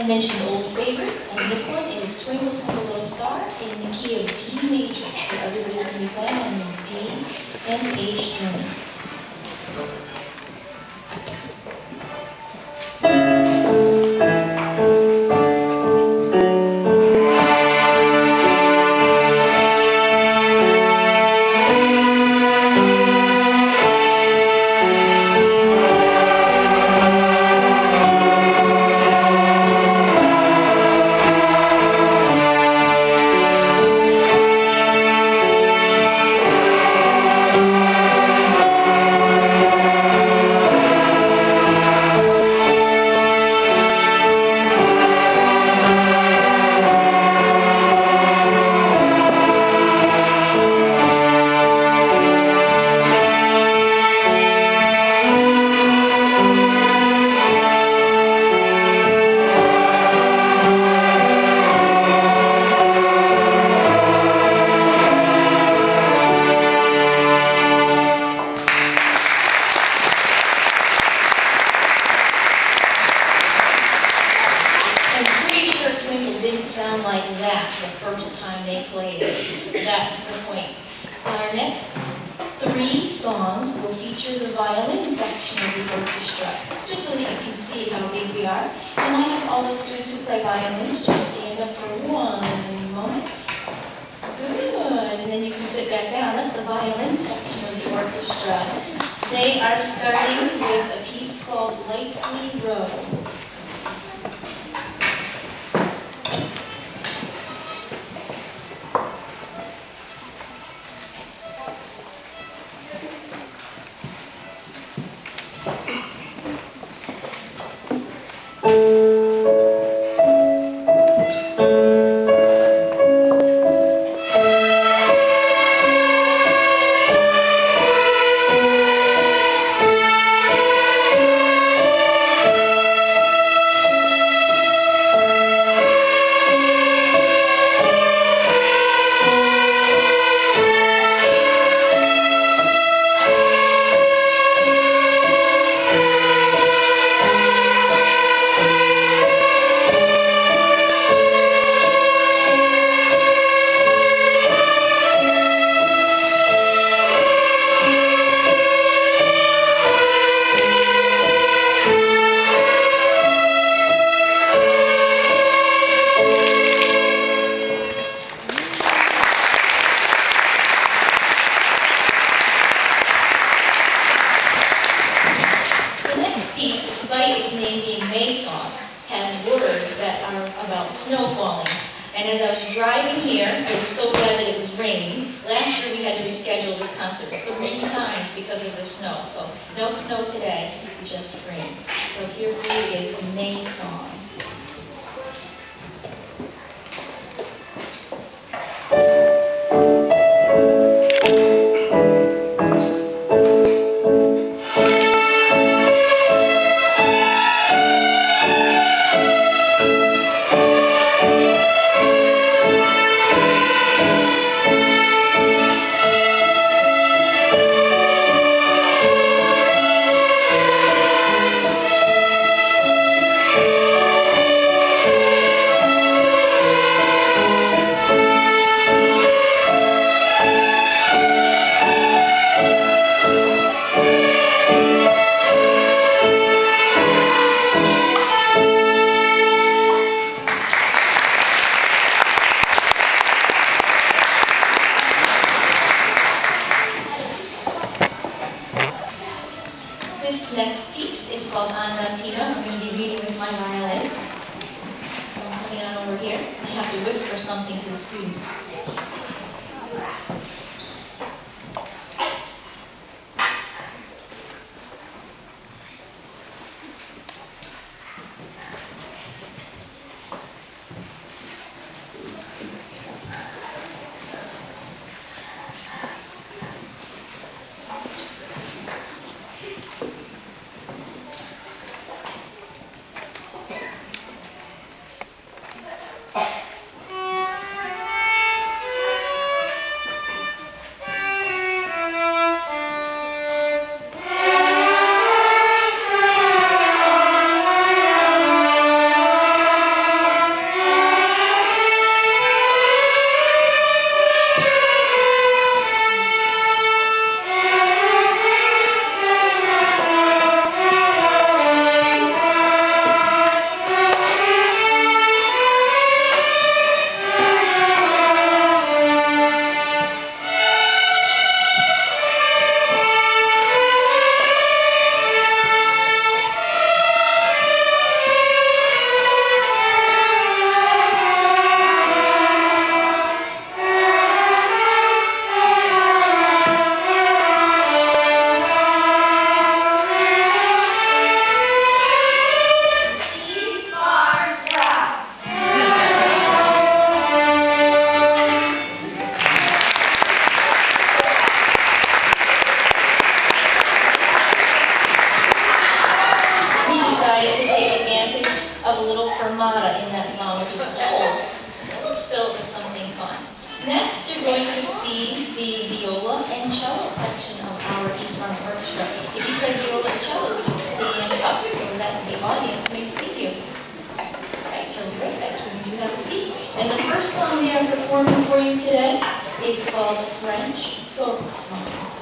mentioned old favorites, and this one is Twinkle Twinkle Little Star in the key of D major. So everybody's going to be playing on D and A strings. Sound like that the first time they played it. That's the point. Our next 3 songs will feature the violin section of the orchestra, just so that you can see how big we are. And I have all the students who play violins just stand up for one moment. Good. And then you can sit back down. That's the violin section of the orchestra. They are starting with a piece called Lightly Row. Despite its name being May Song, has words that are about snow falling. And as I was driving here, I was so glad that it was raining. Last year we had to reschedule this concert 3 times because of the snow. So no snow today, just rain. So here for you is May Song. This next piece is called Andantino. I'm going to be leading with my violin. So I'm coming on over here. I have to whisper something to the students. just fill it with something fun. Next, you're going to see the viola and cello section of our East Farms Orchestra. If you play viola and cello, would you stand up so that the audience may see you? Right, turn right back here. You have a seat. And the first song they are performing for you today is called French Folk Song.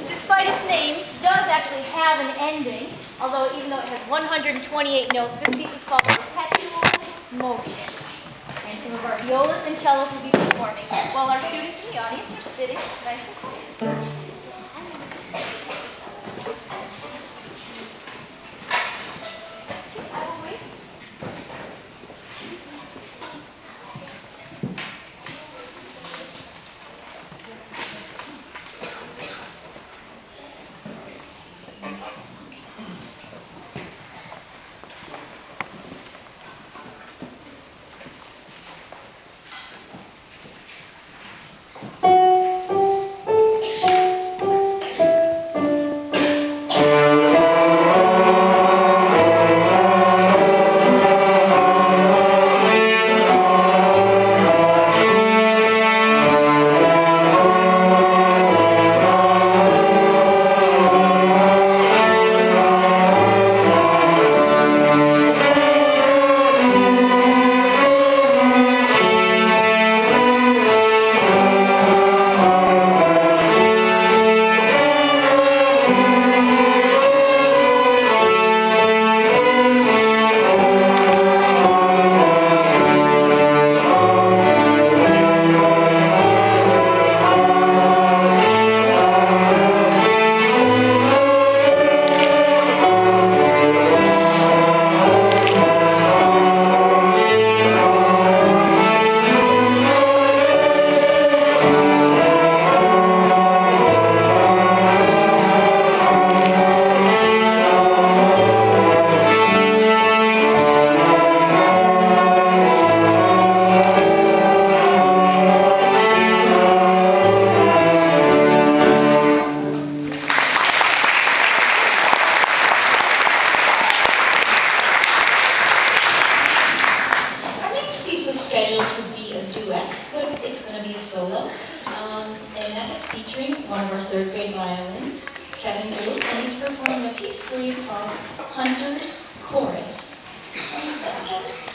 Despite its name, does actually have an ending, although even though it has 128 notes, this piece is called Perpetual Motion. And some of our violas and cellos will be performing while our students in the audience are sitting nice and quiet. featuring one of our third grade violins, Kevin Gould, and he's performing a piece for you called Hunter's Chorus. Here's that, Kevin.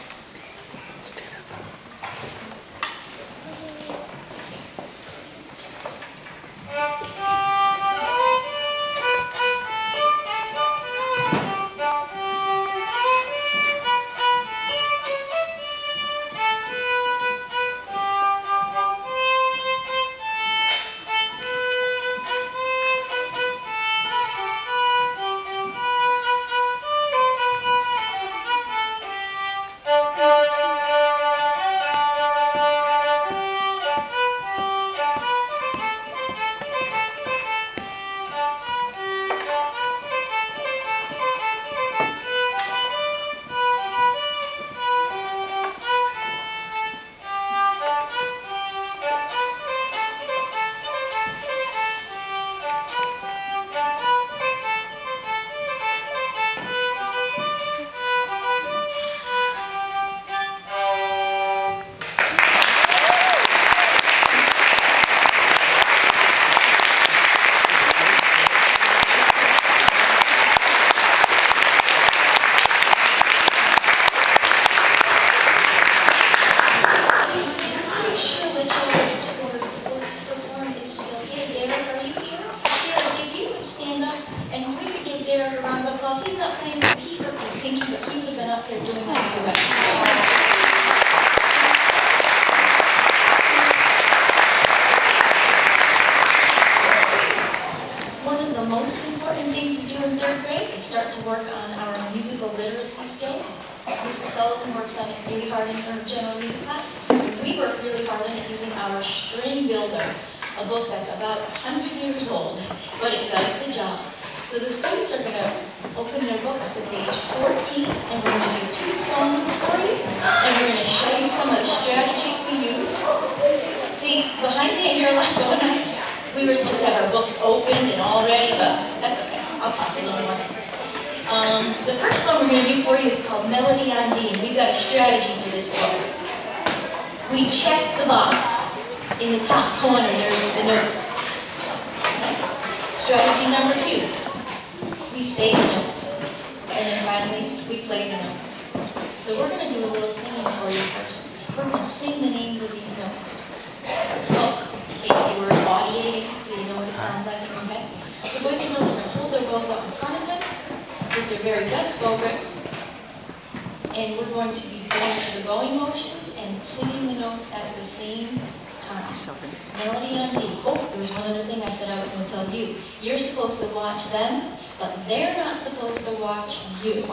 Melody on D. Oh, there's one other thing I said I was going to tell you. You're supposed to watch them, but they're not supposed to watch you.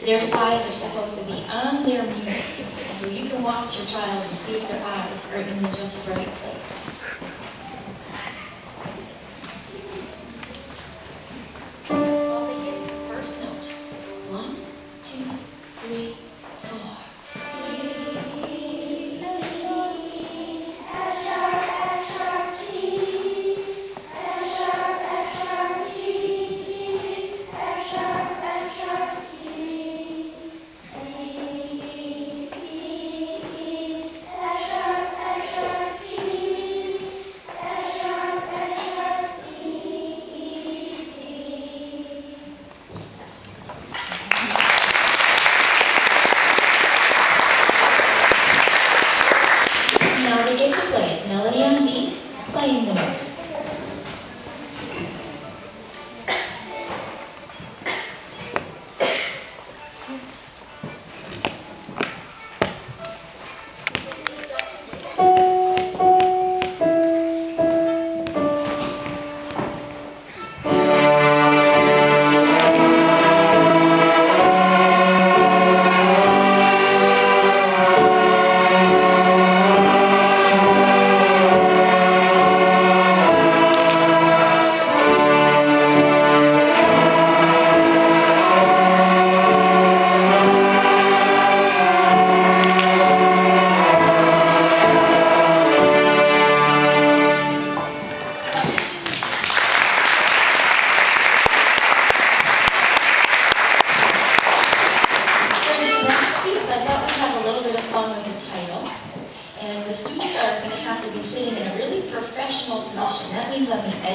Their eyes are supposed to be on their music. And so you can watch your child and see if their eyes are in the just right place. All they get is the first note. 1, 2, 3, 4.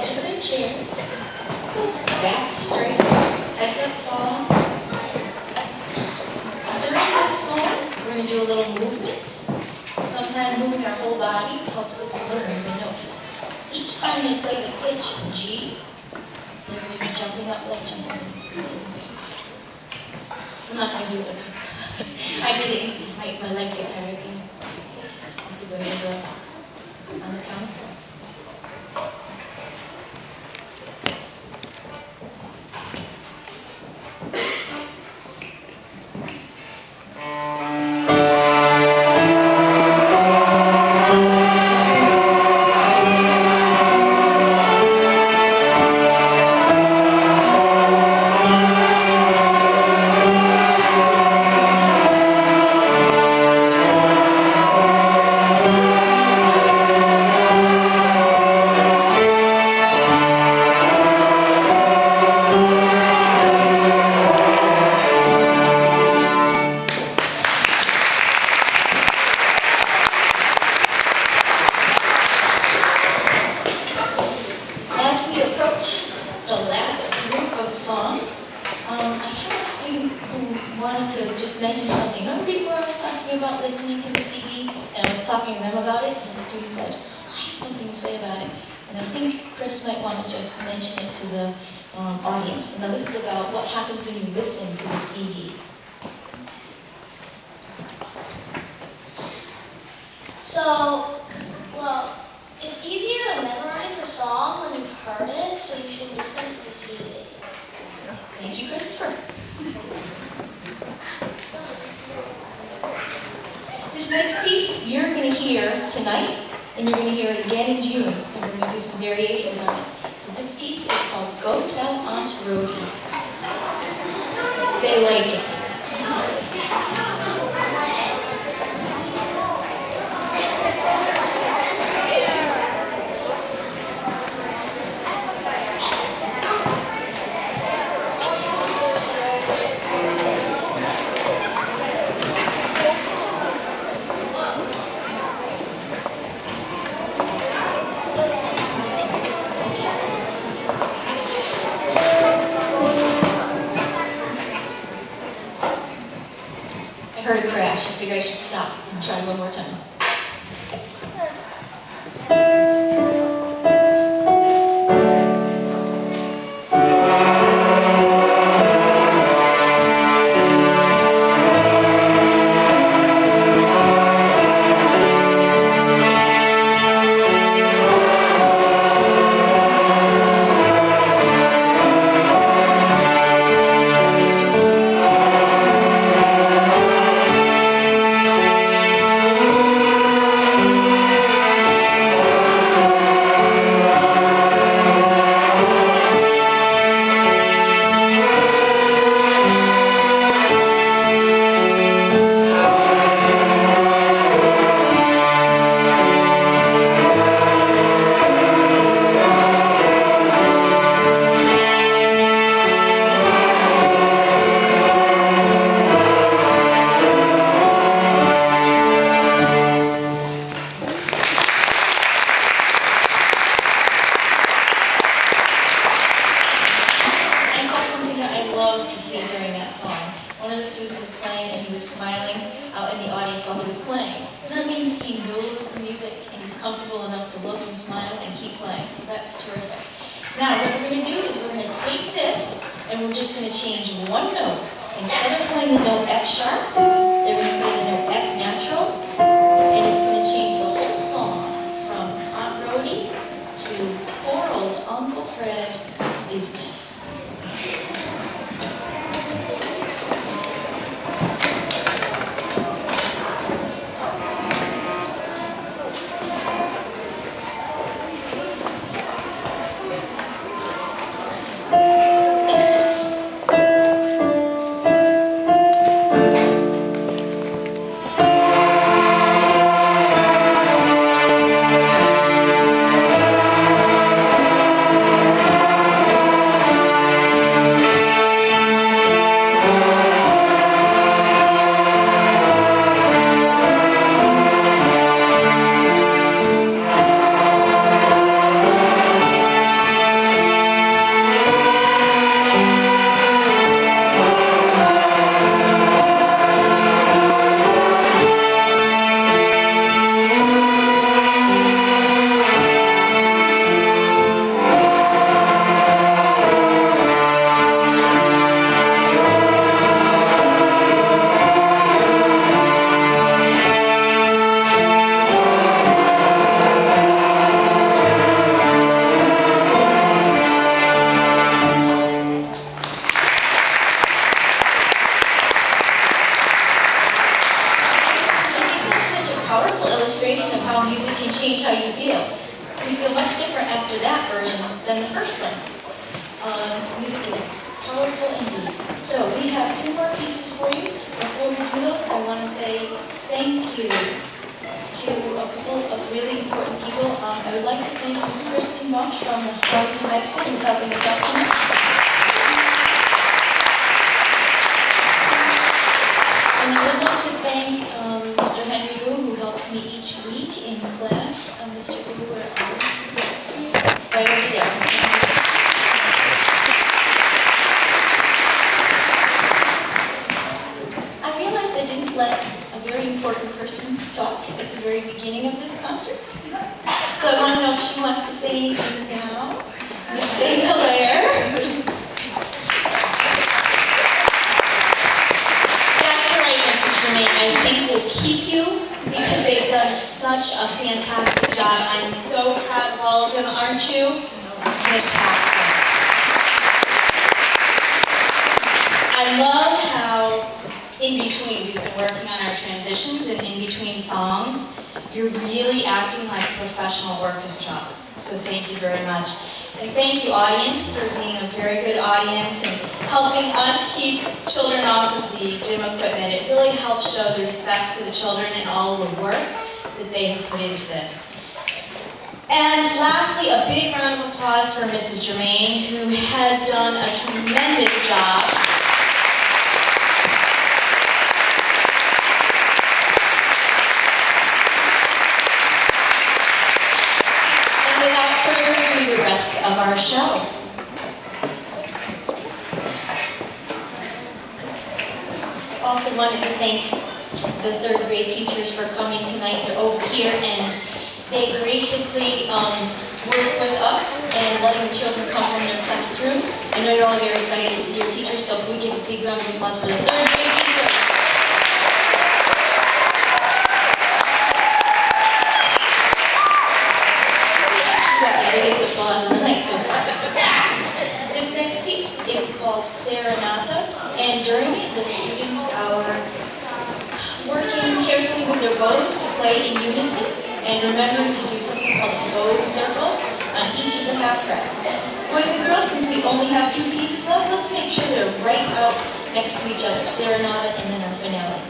edge of their chairs, back straight, heads up tall. During this song, we're going to do a little movement. Sometimes moving our whole bodies helps us learn the notes. Each time they play the pitch G, they're going to be jumping up like jumping in. I'm not going to do it. I did it. My legs get tired again. I'll keep going to rest on the count of 4. Listening to the CD, and I was talking to them about it, and the student said, I have something to say about it. And I think Chris might want to just mention it to the audience. Now this is about what happens when you listen to the CD. So, well, it's easier to memorize a song when you've heard it, so you should listen to the CD. Thank you, Christopher. This next piece you're going to hear tonight, and you're going to hear it again in June, and we're going to do some variations on it. So this piece is called Go Tell Aunt Rhody. They like it. I heard a crash. I figured I should stop and try one more time. Comfortable enough to look and smile and keep playing, so that's terrific. Now, what we're going to do is we're going to take this and we're just going to change one note. Instead of playing the note F sharp, they're going to play the note F natural, and it's going to change the whole song from Aunt Rhody to Poor Old Uncle Fred is Dead. Music is powerful indeed. So we have 2 more pieces for you. Before we do those, I want to say thank you to a couple of really important people. I would like to thank Ms. Kristen Bosch from the Farmington High School, who's helping us out tonight. And I would like to thank Mr. Henry Gu, who helps me each week in class. Mr. Gu, where are you? Right over there. I realized I didn't let a very important person talk at the very beginning of this concert. So I want to know if she wants to say anything now. Miss Say Hilaire. I think will keep you because they've done such a fantastic job. I'm so proud of all of them, aren't you? Fantastic. I love how in between, we've been working on our transitions, and in between songs, you're really acting like a professional orchestra. So thank you very much. And thank you, audience, for being a very good audience and helping us keep children off of the gym equipment. It really helps show the respect for the children and all the work that they have put into this. And lastly, a big round of applause for Mrs. Germain, who has done a tremendous job. Of our show. I also wanted to thank the 3rd grade teachers for coming tonight. They're over here and they graciously work with us and letting the children come from their classrooms. I know you're all very excited to see your teachers, so can we give a big round of applause for the 3rd grade teachers? Biggest applause of the night so far. This next piece is called Serenata, and during it, the students are working carefully with their bows to play in unison, and remembering to do something called a bow circle on each of the half rests. Boys and girls, since we only have 2 pieces left, let's make sure they're right out next to each other. Serenata and then our finale.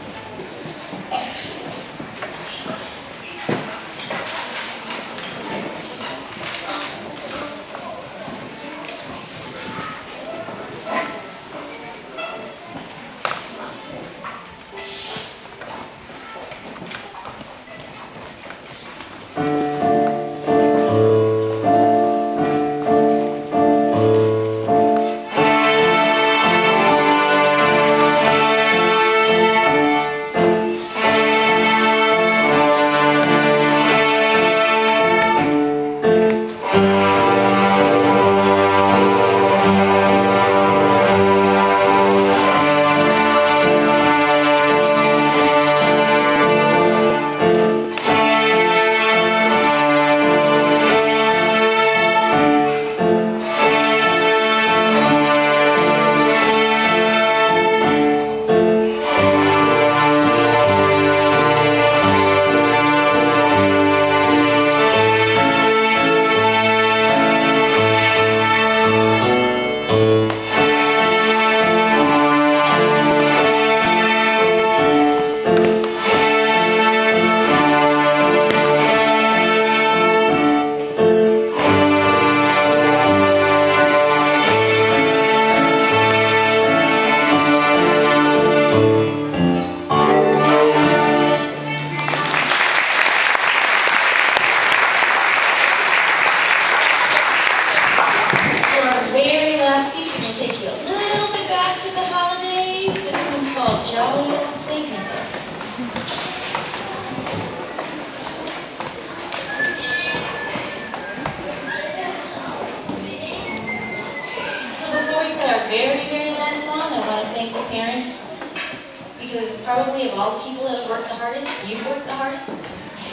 because probably of all the people that have worked the hardest, you've worked the hardest.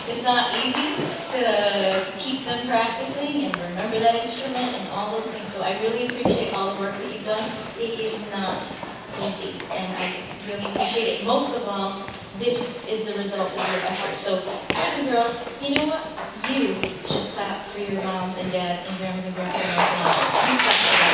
It's not easy to keep them practicing and remember that instrument and all those things. So I really appreciate all the work that you've done. It is not easy, and I really appreciate it. Most of all, this is the result of your efforts. So boys and girls, you know what? You should clap for your moms and dads and grandmas and grandparents and all this. You clap for them.